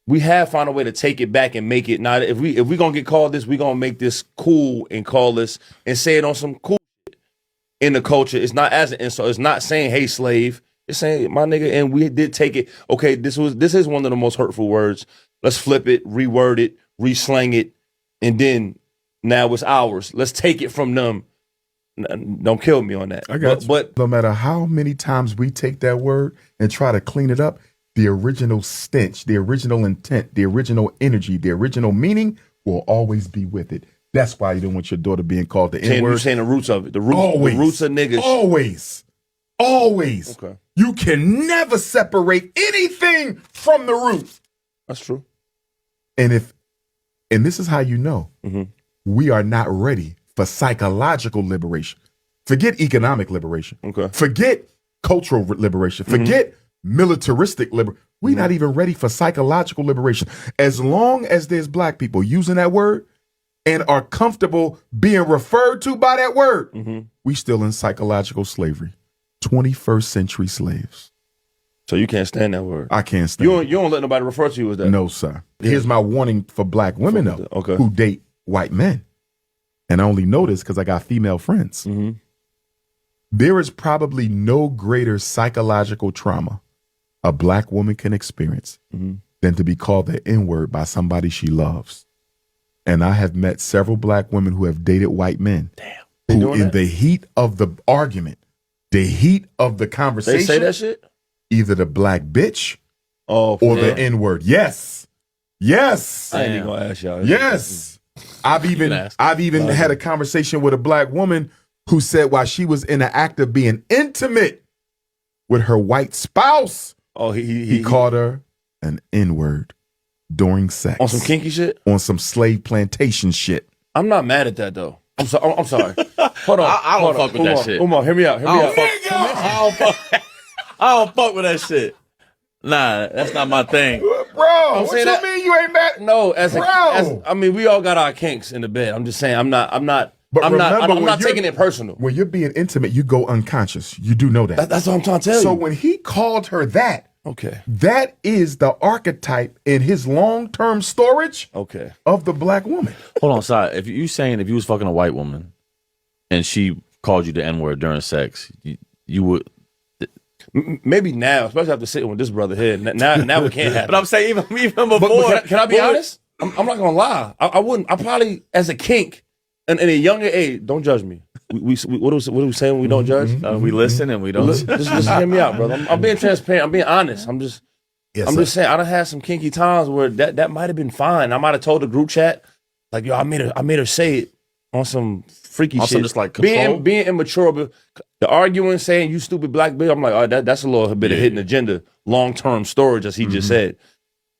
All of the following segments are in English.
we have found a way to take it back and make it. Now, if we gonna get called this, we gonna make this cool and call this and say it on some cool shit in the culture. It's not as an insult. It's not saying "Hey, slave." It's saying "My nigga," and we did take it. Okay, this is one of the most hurtful words. Let's flip it, reword it, reslang it, and then now it's ours. Let's take it from them. Don't kill me on that. I got but no matter how many times we take that word and try to clean it up, the original stench, the original intent, the original energy, the original meaning will always be with it. That's why you don't want your daughter being called the N-word. You're saying the roots of it. The roots of niggas. Always. Okay. You can never separate anything from the root. That's true. And this is how you know we are not ready for psychological liberation. Forget economic liberation. Okay. Forget cultural liberation. Forget militaristic liberation. We're not even ready for psychological liberation. As long as there's black people using that word and are comfortable being referred to by that word, we still in psychological slavery. 21st century slaves. So you can't stand that word? I can't stand it. You don't let nobody refer to you as that? No, sir. Here's my warning for black women, though, who date white men. And I only know this because I got female friends. There is probably no greater psychological trauma a black woman can experience than to be called the N-word by somebody she loves. And I have met several black women who have dated white men who in the heat of the argument, the heat of the conversation, they say that shit? Either the black bitch or the N-word. Yes. I ain't even gonna ask y'all. Yes. I've even had a conversation with a black woman who said while she was in the act of being intimate with her white spouse, he called her an N-word during sex. On some kinky shit? On some slave plantation shit. I'm not mad at that though. I'm sorry. Hold on. I don't fuck with that shit. Umar, hear me out. I don't fuck with that shit. Nah, that's not my thing. Bro, what you mean you ain't mad? No, I mean, we all got our kinks in the bed. I'm just saying, I'm not taking it personal. When you're being intimate, you go unconscious. You do know that. That's what I'm trying to tell you. So when he called her that, that is the archetype in his long-term storage of the black woman. Hold on, sorry. If you was fucking a white woman and she called you the N-word during sex, you would... Maybe now, especially after sitting with this brother here. Now we can't have But I'm saying even before. But can I be honest? I'm not gonna lie. I wouldn't. I probably, as a kink, and in a younger age, don't judge me. What are we saying when we don't judge? We listen and we don't. Just hear me out, brother. I'm being transparent. I'm being honest. I'm just saying. I done had some kinky times where that might have been fine. I might have told the group chat, like, yo, I made her say it on some freaky shit. Just like being immature, but the arguing, saying you stupid black bitch, I'm like, oh, that's a little bit of hidden agenda, long-term storage, as he just said.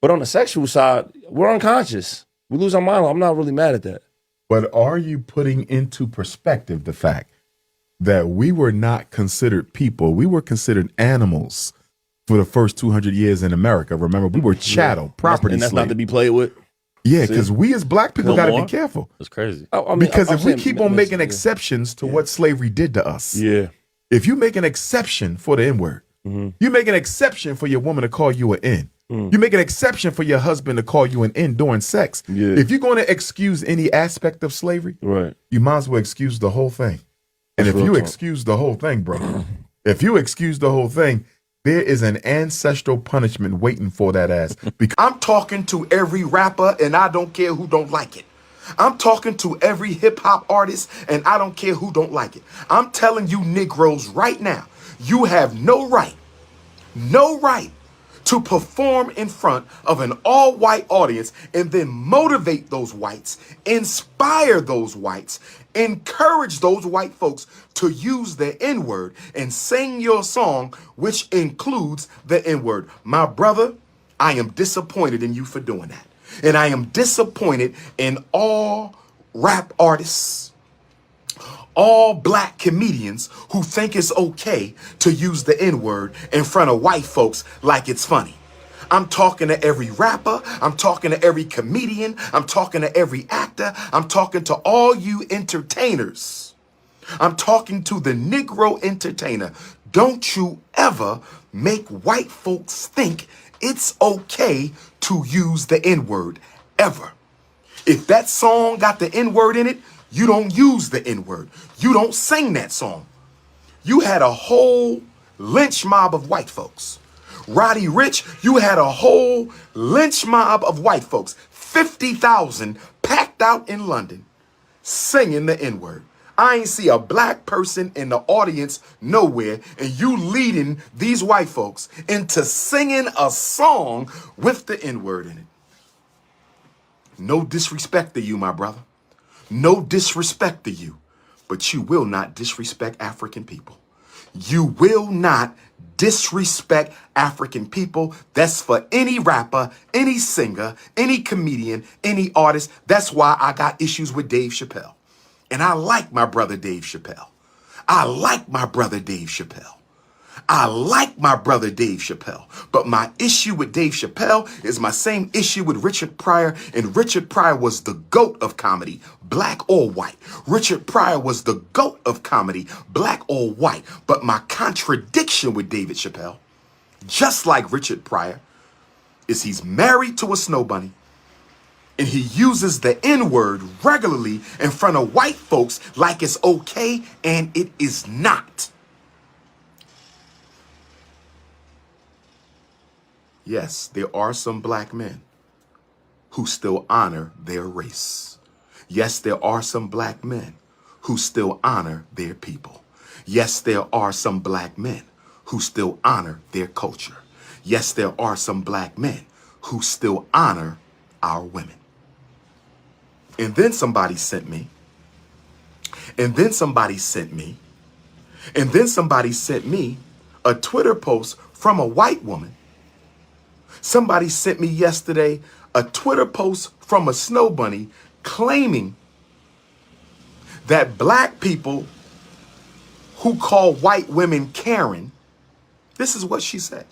But on the sexual side, we're unconscious. We lose our mind. I'm not really mad at that. But are you putting into perspective the fact that we were not considered people? We were considered animals for the first 200 years in America. Remember, we were chattel, property and that's slave. not to be played with. Yeah, because we as black people got to be careful. That's crazy. Because if we keep on making exceptions to what slavery did to us, if you make an exception for the N-word, you make an exception for your woman to call you an N. You make an exception for your husband to call you an N during sex. If you're going to excuse any aspect of slavery, you might as well excuse the whole thing. And if you excuse the whole thing, bro, if you excuse the whole thing, there is an ancestral punishment waiting for that ass. Because I'm talking to every rapper, and I don't care who don't like it. I'm talking to every hip-hop artist, and I don't care who don't like it. I'm telling you Negroes right now, you have no right to perform in front of an all-white audience and then motivate those whites, inspire those whites, encourage those white folks to use the N-word and sing your song, which includes the N-word. My brother, I am disappointed in you for doing that. And I am disappointed in all rap artists, all black comedians who think it's okay to use the N-word in front of white folks like it's funny. I'm talking to every rapper. I'm talking to every comedian. I'm talking to every actor. I'm talking to all you entertainers. I'm talking to the Negro entertainer. Don't you ever make white folks think it's okay to use the N-word ever. If that song got the N-word in it, you don't use the N-word. You don't sing that song. You had a whole lynch mob of white folks. Roddy Ricch, you had a whole lynch mob of white folks. 50,000 packed out in London singing the N-word. I ain't see a black person in the audience nowhere, and you leading these white folks into singing a song with the N-word in it. No disrespect to you, my brother. No disrespect to you, but you will not disrespect African people. You will not disrespect African people. That's for any rapper, any singer, any comedian, any artist. That's why I got issues with Dave Chappelle. And I like my brother Dave Chappelle. I like my brother Dave Chappelle. I like my brother Dave Chappelle. But my issue with Dave Chappelle is my same issue with Richard Pryor. And Richard Pryor was the GOAT of comedy, black or white. Richard Pryor was the GOAT of comedy, black or white. But my contradiction with David Chappelle, just like Richard Pryor, is he's married to a snow bunny. And he uses the N-word regularly in front of white folks like it's okay, and it is not. Yes, there are some black men who still honor their race. Yes, there are some black men who still honor their people. Yes, there are some black men who still honor their culture. Yes, there are some black men who still honor our women. And then somebody sent me, and then somebody sent me a Twitter post from a white woman. Somebody sent me yesterday a Twitter post from a snow bunny claiming that black people who call white women Karen, this is what she said.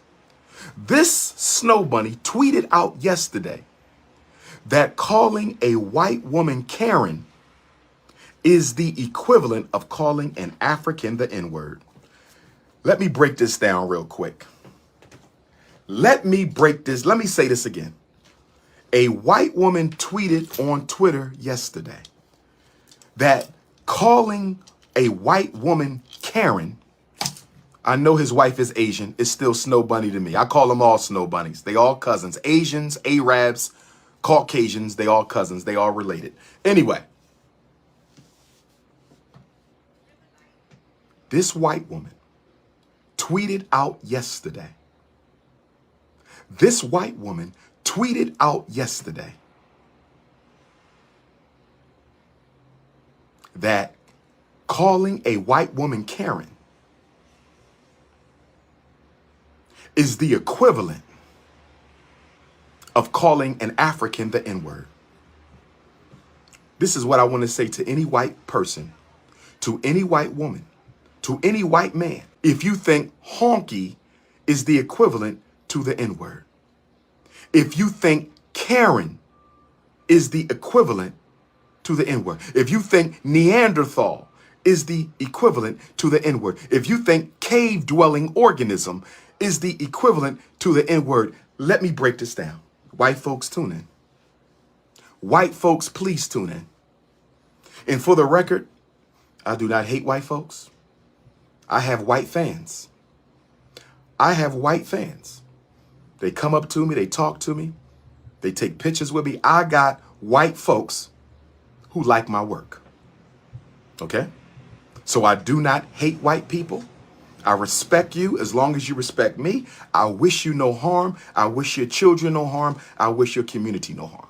This snow bunny tweeted out yesterday that calling a white woman Karen is the equivalent of calling an African the N-word. Let me break this down real quick. Let me say this again. A white woman tweeted on Twitter yesterday that calling a white woman Karen, I know his wife is Asian, is still snow bunny to me. I call them all snow bunnies. They all cousins. Asians, Arabs, Caucasians, they all cousins. They all related. Anyway, this white woman tweeted out yesterday. This white woman tweeted out yesterday that calling a white woman Karen is the equivalent of calling an African the N-word. This is what I want to say to any white person, to any white woman, to any white man. If you think honky is the equivalent to the N-word, if you think Karen is the equivalent to the N-word, if you think Neanderthal is the equivalent to the N-word, if you think cave-dwelling organism is the equivalent to the N-word, let me break this down. White folks, tune in. White folks, please tune in. And for the record, I do not hate white folks. I have white fans. I have white fans. They come up to me, they talk to me, they take pictures with me. I got white folks who like my work. Okay? So I do not hate white people. I respect you as long as you respect me. I wish you no harm. I wish your children no harm. I wish your community no harm.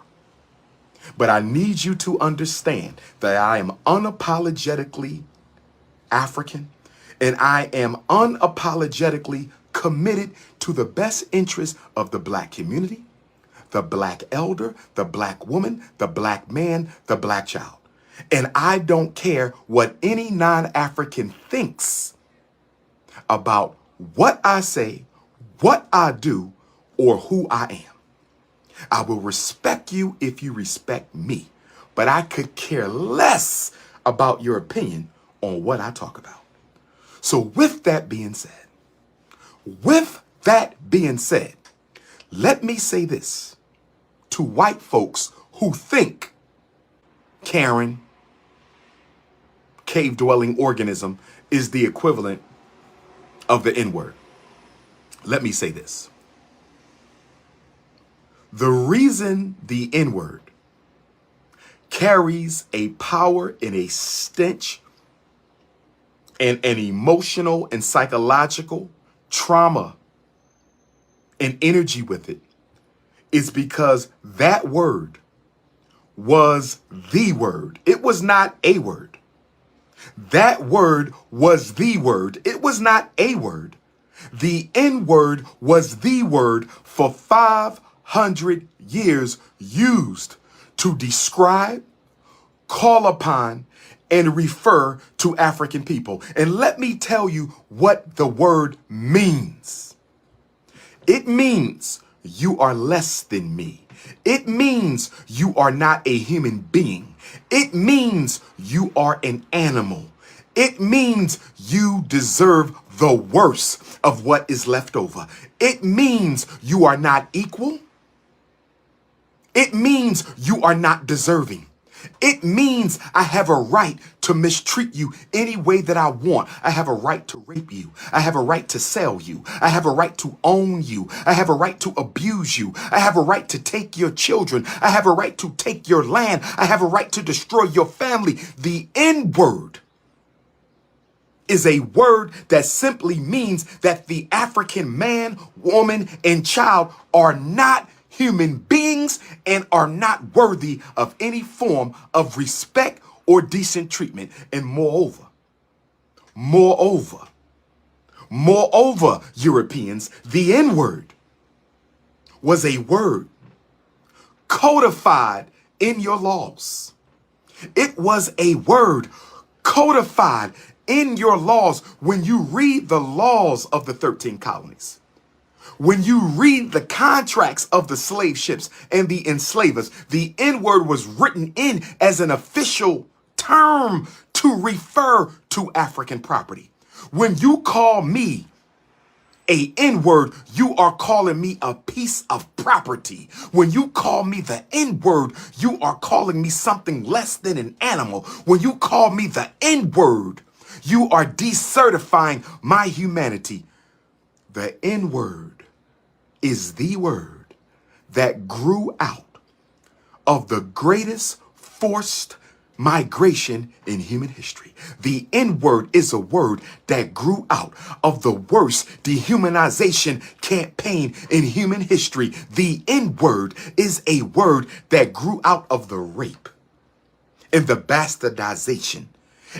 But I need you to understand that I am unapologetically African, and I am unapologetically committed to the best interest of the black community, the black elder, the black woman, the black man, the black child. And I don't care what any non-African thinks about what I say, what I do, or who I am. I will respect you if you respect me, but I could care less about your opinion on what I talk about. So with that being said, Let me say this to white folks who think Karen, cave-dwelling organism, is the equivalent of the N-word. Let me say this. The reason the N-word carries a power and a stench and an emotional and psychological trauma and energy with it is because that word was the word. It was not a word. That word was the word. It was not a word. The N-word was the word for 500 years used to describe, call upon, and refer to African people. And let me tell you what the word means. It means you are less than me. It means you are not a human being. It means you are an animal. It means you deserve the worst of what is left over. It means you are not equal. It means you are not deserving. It means I have a right to mistreat you any way that I want. I have a right to rape you. I have a right to sell you. I have a right to own you. I have a right to abuse you. I have a right to take your children. I have a right to take your land. I have a right to destroy your family. The N-word is a word that simply means that the African man, woman, and child are not human beings and are not worthy of any form of respect or decent treatment. And moreover, Europeans, the N-word was a word codified in your laws. It was a word codified in your laws when you read the laws of the 13 colonies. When you read the contracts of the slave ships and the enslavers, the N-word was written in as an official term to refer to African property. When you call me a N-word, you are calling me a piece of property. When you call me the N-word, you are calling me something less than an animal. When you call me the N-word, you are decertifying my humanity. The N-word is the word that grew out of the greatest forced migration in human history. The N-word is a word that grew out of the worst dehumanization campaign in human history. The N-word is a word that grew out of the rape and the bastardization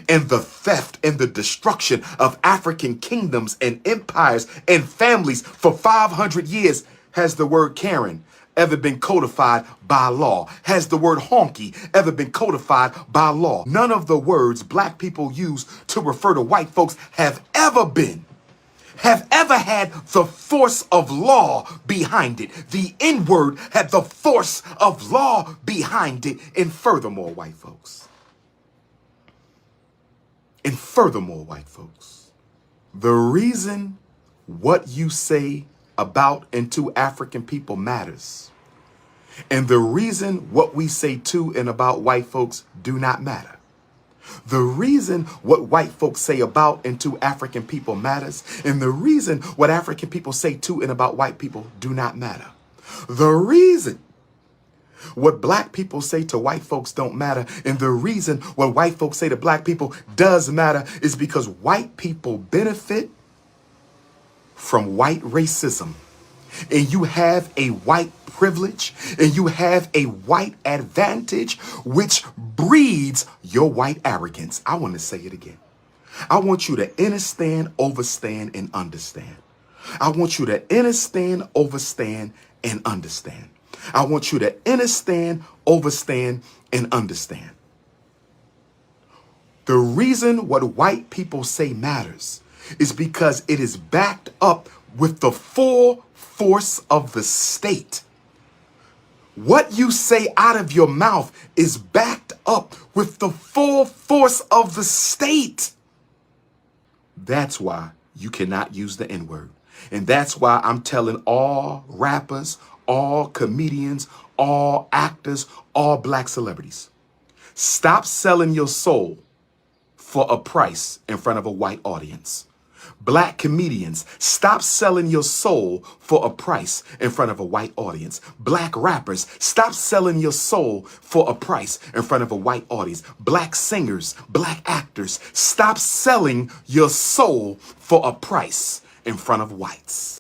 and the theft and the destruction of African kingdoms and empires and families for 500 years. Has the word Karen ever been codified by law? Has the word honky ever been codified by law? None of the words black people use to refer to white folks have ever had the force of law behind it. The N-word had the force of law behind it. And furthermore, white folks, the reason what you say about and to African people matters, and the reason what we say to and about white folks do not matter. The reason what white folks say about and to African people matters, and the reason what African people say to and about white people do not matter. The reason what black people say to white folks don't matter, and the reason what white folks say to black people does matter is because white people benefit from white racism. And you have a white privilege, and you have a white advantage, which breeds your white arrogance. I want to say it again. I want you to understand, overstand, and understand. I want you to understand, overstand, and understand. I want you to understand, overstand, and understand. The reason what white people say matters is because it is backed up with the full force of the state. What you say out of your mouth is backed up with the full force of the state. That's why you cannot use the N-word. And that's why I'm telling all rappers, all comedians, all actors, all black celebrities, stop selling your soul for a price in front of a white audience. Black comedians, stop selling your soul for a price in front of a white audience. Black rappers, stop selling your soul for a price in front of a white audience. Black singers, black actors, stop selling your soul for a price in front of whites.